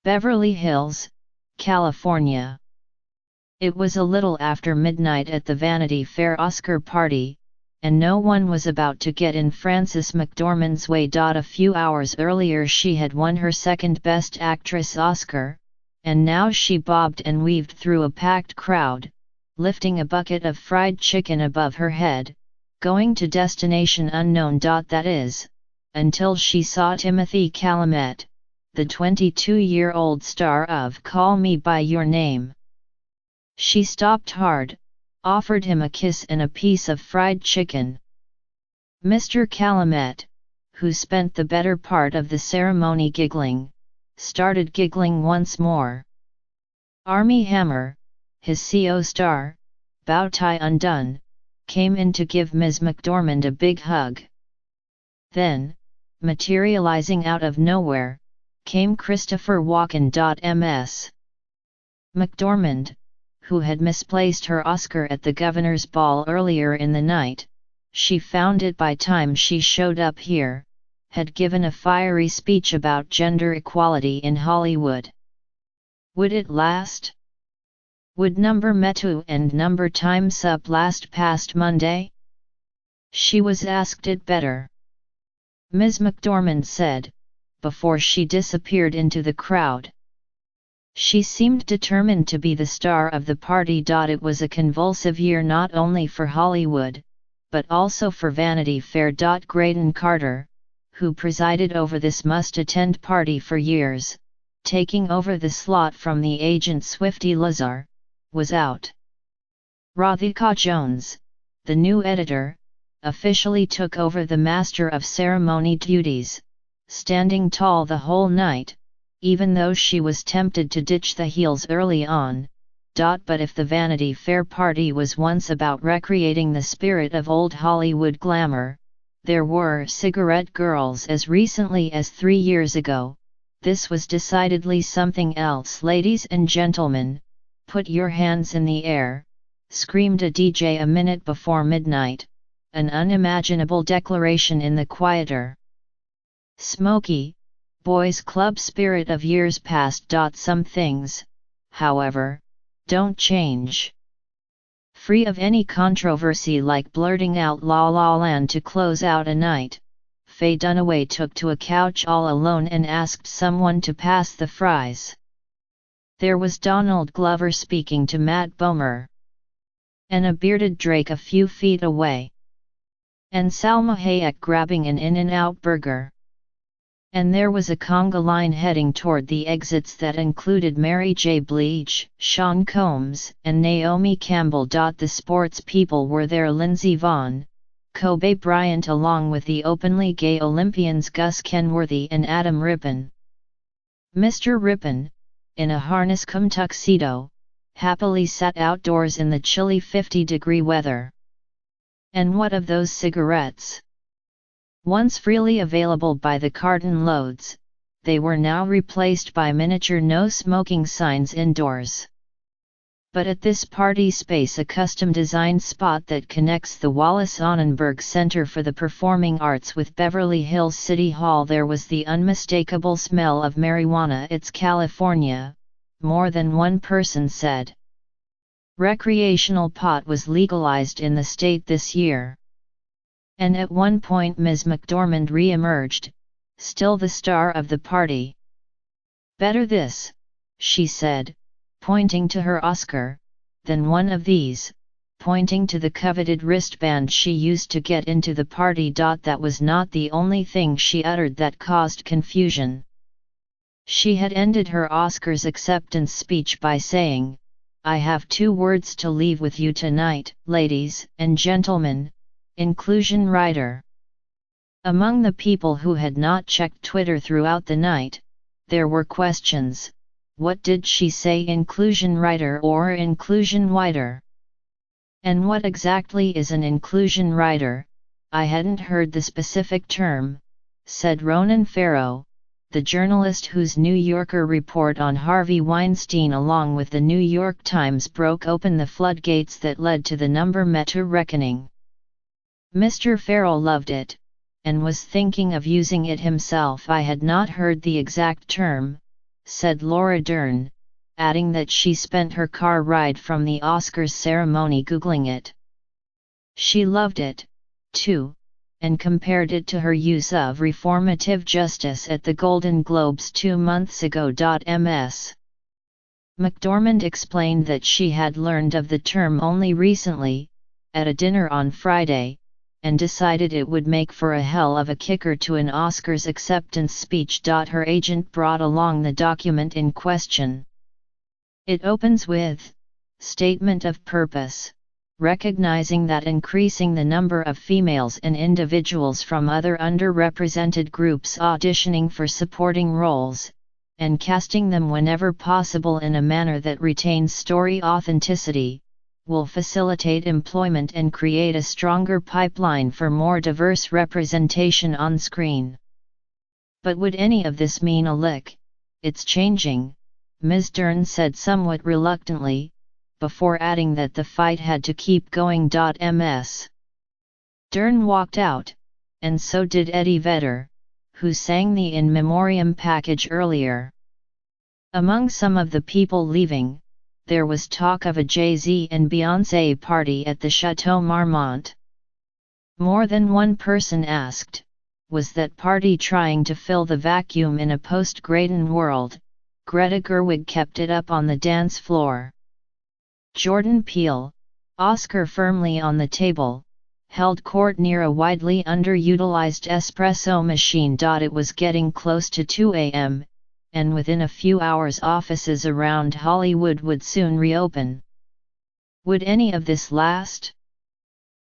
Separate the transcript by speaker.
Speaker 1: Beverly Hills, California. It was a little after midnight at the Vanity Fair Oscar party, and no one was about to get in Frances McDormand's way. A few hours earlier she had won her second Best Actress Oscar, and now she bobbed and weaved through a packed crowd, lifting a bucket of fried chicken above her head, going to destination unknown. That is, until she saw Timothy Chalamet, the 22-year-old star of Call Me By Your Name. She stopped hard, offered him a kiss and a piece of fried chicken. Mr. Chalamet, who spent the better part of the ceremony giggling, started giggling once more. Armie Hammer, his co-star, bow tie undone, came in to give Ms. McDormand a big hug. Then, materializing out of nowhere, came Christopher Walken. Ms. McDormand, who had misplaced her Oscar at the Governor's Ball earlier in the night, she found it by time she showed up here, had given a fiery speech about gender equality in Hollywood. Would it last? Would number Metu and number Time's Up last past Monday? She was asked it better. Ms. McDormand said, before she disappeared into the crowd. She seemed determined to be the star of the party. It was a convulsive year not only for Hollywood, but also for Vanity Fair. Graydon Carter, who presided over this must-attend party for years, taking over the slot from the agent Swifty Lazar, was out. Radhika Jones, the new editor, officially took over the master of ceremony duties, standing tall the whole night, even though she was tempted to ditch the heels early on. But if the Vanity Fair party was once about recreating the spirit of old Hollywood glamour, there were cigarette girls as recently as 3 years ago. This was decidedly something else. Ladies and gentlemen, put your hands in the air, screamed a DJ a minute before midnight, an unimaginable declaration in the quieter, smoky, boys' club spirit of years past. Some things, however, don't change. Free of any controversy like blurting out La La Land to close out a night, Faye Dunaway took to a couch all alone and asked someone to pass the fries. There was Donald Glover speaking to Matt Bomer, and a bearded Drake a few feet away, and Salma Hayek grabbing an In-N-Out burger. And there was a conga line heading toward the exits that included Mary J. Blige, Sean Combs, and Naomi Campbell. The sports people were there: Lindsey Vonn, Kobe Bryant, along with the openly gay Olympians Gus Kenworthy and Adam Rippon. Mr. Rippon, in a harness-cum tuxedo, happily sat outdoors in the chilly 50-degree weather. And what of those cigarettes? Once freely available by the carton loads, they were now replaced by miniature no-smoking signs indoors. But at this party space, a custom-designed spot that connects the Wallace Annenberg Center for the Performing Arts with Beverly Hills City Hall, there was the unmistakable smell of marijuana. It's California, more than one person said. Recreational pot was legalized in the state this year. And at one point Ms. McDormand re-emerged, still the star of the party. Better this, she said, pointing to her Oscar, than one of these, pointing to the coveted wristband she used to get into the party. That was not the only thing she uttered that caused confusion. She had ended her Oscars acceptance speech by saying, "I have 2 words to leave with you tonight, ladies and gentlemen: inclusion rider." Among the people who had not checked Twitter throughout the night, there were questions. What did she say, inclusion rider or inclusion wider? And what exactly is an inclusion rider? I hadn't heard the specific term, said Ronan Farrow, the journalist whose New Yorker report on Harvey Weinstein along with the New York Times broke open the floodgates that led to the number Metu reckoning. Mr. Farrell loved it, and was thinking of using it himself. I had not heard the exact term, said Laura Dern, adding that she spent her car ride from the Oscars ceremony Googling it. She loved it, too, and compared it to her use of reformative justice at the Golden Globes 2 months ago. Ms. McDormand explained that she had learned of the term only recently, at a dinner on Friday, and decided it would make for a hell of a kicker to an Oscars acceptance speech. Her agent brought along the document in question. It opens with, "Statement of Purpose, recognizing that increasing the number of females and individuals from other underrepresented groups auditioning for supporting roles, and casting them whenever possible in a manner that retains story authenticity, will facilitate employment and create a stronger pipeline for more diverse representation on screen." But would any of this mean a lick? "It's changing," Ms. Dern said somewhat reluctantly, before adding that the fight had to keep going. Ms. Dern walked out, and so did Eddie Vedder, who sang the In Memoriam package earlier. Among some of the people leaving, there was talk of a Jay-Z and Beyoncé party at the Chateau Marmont. More than one person asked, was that party trying to fill the vacuum in a post-Graydon world? Greta Gerwig kept it up on the dance floor. Jordan Peele, Oscar firmly on the table, held court near a widely underutilized espresso machine. It was getting close to 2 a.m., and within a few hours offices around Hollywood would soon reopen. Would any of this last?